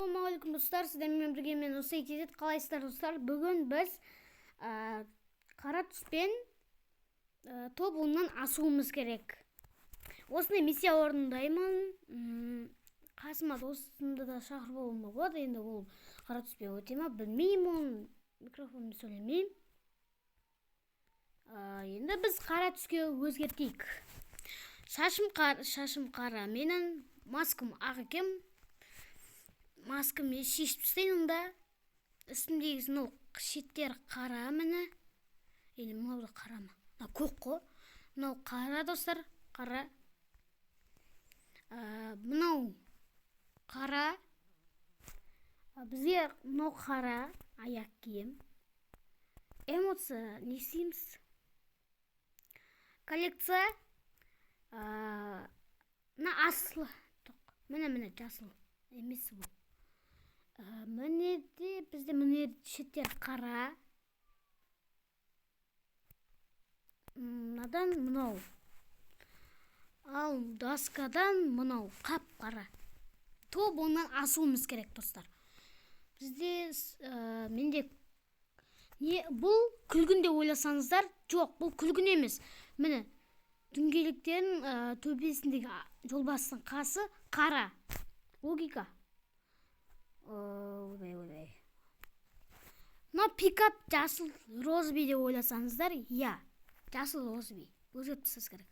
Ассалаумағалейкум достар, сіздермен бірге мен осы екедет. Қалайсыздар достар? Бүгін біз қара түспен тобылынан асуымыз керек. Осындай миссия орындаймын. Қасыма досымды да шақырып алуыма болады. Енді ол қара түспен өте ма білмеймін, оны микрофонмен сөйлемеймін. Енді біз қара түске өзгертейік. Шашым қара, менің маскам ақ екен. Маскамды шешіп тастайын да. Үстімдегі мынау шеттері қара міне. Или мынау да қара ма? Көк қой. Мынау қара достар, қара. Мынау қара. Бізге мынау қара аяқ киім. Эмоция не істейміз? Коллекция. Мына асыл. Міне жасыл емес бұл. Міне де бізде міне шеттер қара. Мынадан мынау. Ал доскадан мынау қап қара. Тобынан асуымыз керек достар. Бізде менде бұл күлгін деп ойласаңыздар, жоқ, бұл күлгін емес. Міне дөңгелектердің төбесіндегі жолбарыстың қасы қара. Логика. Ойбай. Мына пикап жасыл розби деп ойласаңыздар, жасыл розби. Өзгертсіз керек.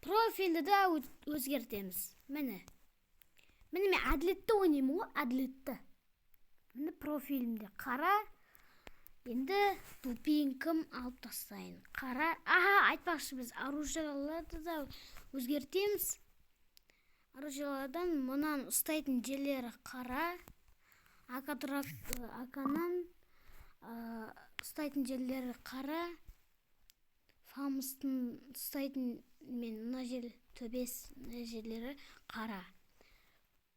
Профильді де өзгертеміз. Міне мен әділетті ойнаймын ғой, әділетті. Міне профилімде қара. Енді дупинкім алып тастайын. Қара. Айтпақшы, біз оружияларды да өзгертеміз. Оружиялардан мұнан ұстайтын жерлері қара. Аканан ұстайтын жерлері қара. Фамыстың ұстайтын мен мына жер төбес жерлері қара.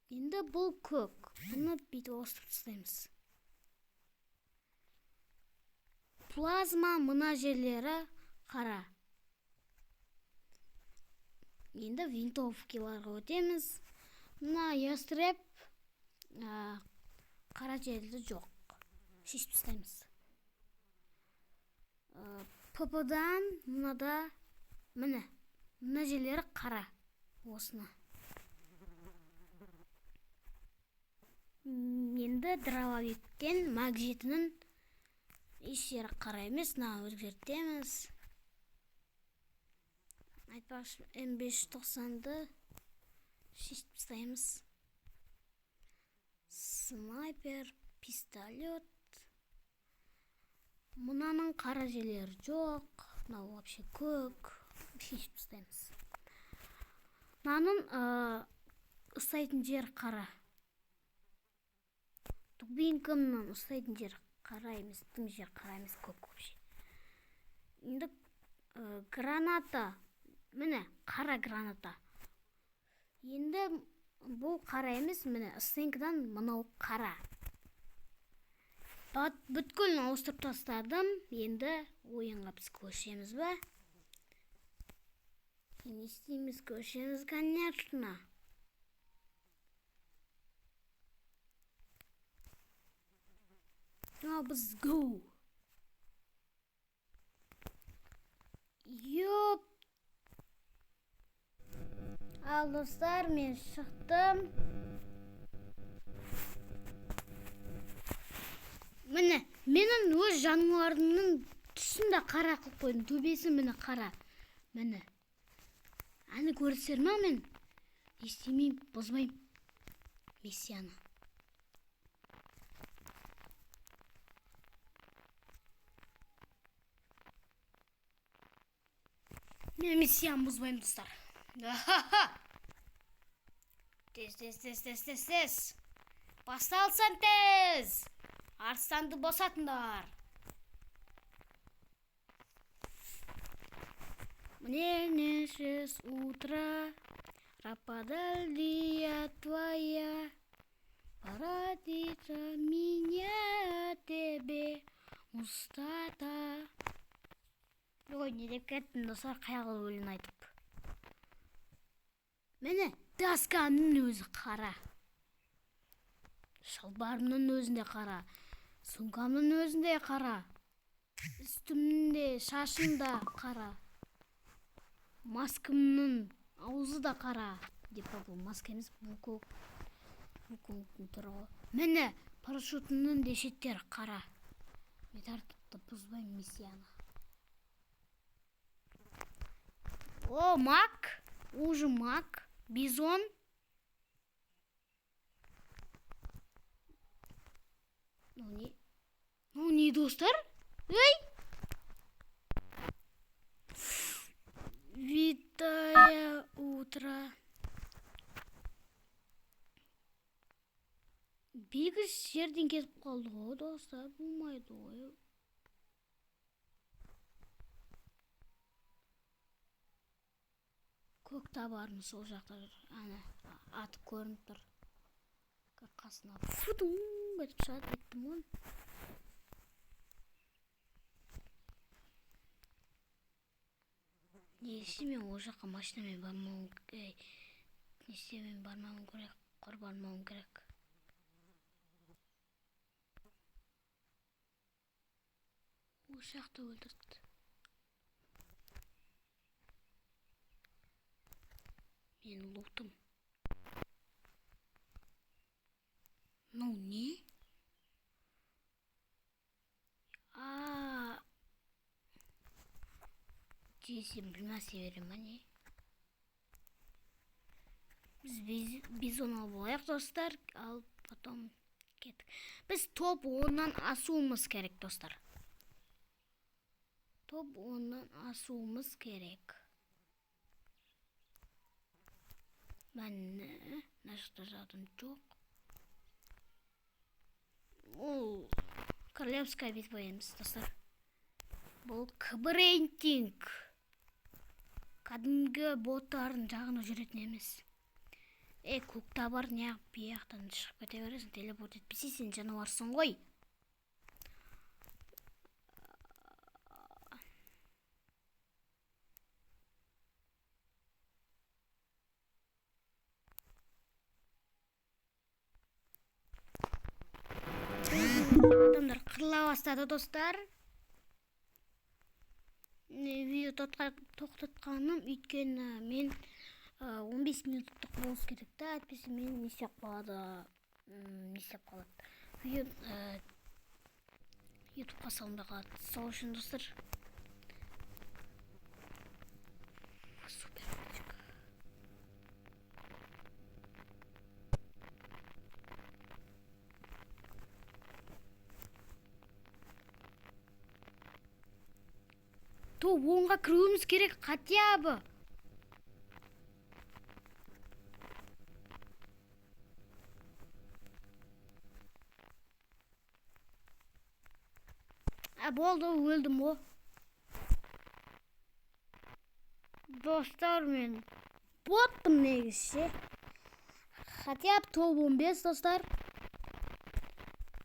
Енді бұл көк. Бұны бүйтіп ауыстырып тастаймыз. Плазма мына жерлері қара. Енді винтовкаларға өтеміз. Мына ястреб қара жерлері жоқ. Шешіп тастаймыз. ПП-дан мынада мына жерлері қара. Осыны. Енді дробовиктен магжетінің ешері қара емес, өзгертеміз. Айтпақшы, М590-ды шешіп тастаймыз. Снайпер, пистолет. Мұнаның қара жерлері жоқ. Мынау вообще көк. Шешіп тастаймыз. Мынаның ұстайтын жер қара. Дубинкамның ұстайтын жер қара емес, тым жер қара емес, көк вообще. Енді граната. Міне, қара граната. Енді бұл қара емес, міне, стенкадан мынау қара. Бүткілін ауыстырып тастадым. Енді ойынға біз көшеміз бе? Не істейміз? Көшеміз, конечно. Біз go. Йоп. Ал достар, мен шықтым. Міне, менің өз жануарымның түсін де қара қылып қойдым. Төбесі міне қара. Міне. Әні көрсер ма мен? Естемеймін, бұзбайым. Миссияны. Мен миссияны бұзбайым достар. Тез. Басталсан тез. Арыстанды босатыңдар. Мне 6 утра. Пропадал дия твоя. Породиться меня тебе устата. Ой, не деп кеттім достар, қайғылы өлең айтып. Міне, досканың өзі қара. шалбарымның өзінде қара, сумкамның өзінде қара, үстімде шашымда қара, маскамның аузы да қара. Деп бұл маска емес, бұл көктің туралы. Міне парашютымның де шеттері қара. Мен тәртіпті бұзбаймын миссияны. О, мак, уже мак, бизон. Ну не достар? Эй! Витая утро. Бегіс жерден кетіп қалды ғой, достар, болмайды ғой. Көк табармыз сол жақта жүр. Ана, атып көрініп тұр. Қасына фудум етіп шығады, еттім ғой. Несі мен ол жаққа машинамен бармауым керек. Несі мен бармауым керек, құрбанмауым керек. Ол жақта өлтірді. Мен лутым. Ну не? Десем білмесе берем, не? Біз бизон алып алайық, достар, ал потом кеттік. Біз топ 10-нан асуымыз керек, достар. Топ 10-нан асуымыз керек. Мәні, нашықта жадым жоқ. Ол королевская битва емес, достар. Бұл кібірейнтинг. Кәдімгі боттардың жағына жүретін емес. Көк табар неғып бияқтан шығып кете бересің, телепорт етпесе сен жануарсың ғой. Адамдар қырыла бастады, достар. Видео тоқтатқаным өйткені мен 15 минуттық болуы керек та, әйтпесе мен не істеп қалады. Видео ютубқа салынбай қалады. Сол үшін, достар. Супер мультик. Топ 10-ға кіруіміз керек, хотя бы. Болды, өлдім ғой. Достар, мен боттым негізі. Хотя бы топ 15, достар.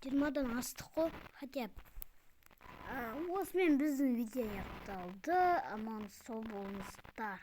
20-дан астық қой, хотя бы. Осымен біздің видео аяқталды. Аман сау болыңыздар.